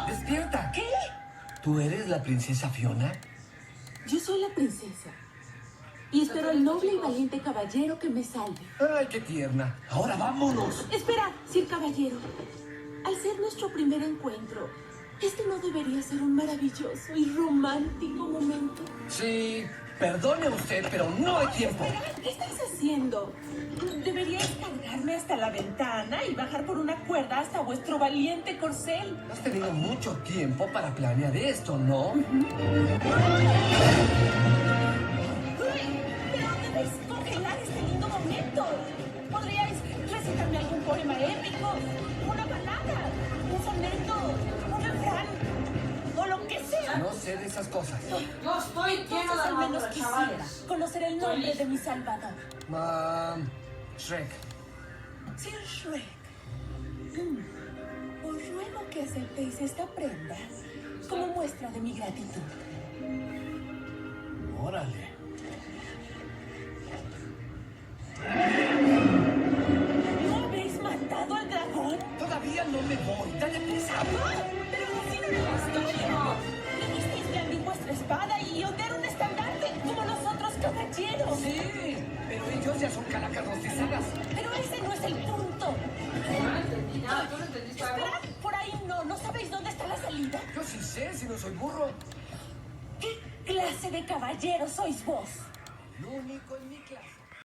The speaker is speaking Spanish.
¡Despierta! ¿Qué? ¿Tú eres la princesa Fiona? Yo soy la princesa. Y espero al noble y valiente caballero que me salve. ¡Ay, qué tierna! ¡Ahora vámonos! Espera, Sir Caballero. Al ser nuestro primer encuentro, este no debería ser un maravilloso y romántico momento. Sí, perdone usted, pero no hay tiempo. ¿Qué estás haciendo? Deberíais cargarme hasta la ventana y bajar por una cuerda hasta vuestro valiente corcel. Has tenido mucho tiempo para planear esto, ¿no? Pero debéis congelar este lindo momento. ¿Podríais recitarme algún poema épico, una balada, un soneto, un refrán o lo que sea? No sé de esas cosas. Yo estoy lleno Entonces de al menos armadura, quisiera chavales. conocer el nombre de mi salvador. Shrek. Sir Shrek. Os ruego que aceptéis esta prenda como muestra de mi gratitud. Órale. ¿No habéis matado al dragón? Todavía no me voy. Dale prisa. ¡Pero así no era la historia! Debisteis blandir vuestra espada y ondear un estandarte como los otros caballeros. Sí, pero ellos ya son calacas rostizadas. Pero ese no es el punto. No entendí nada. ¿Tú no entendiste algo? Esperad, por ahí no sabéis dónde está la salida. Yo sí sé, si no soy burro. ¿Qué clase de caballero sois vos? El único en mi clase.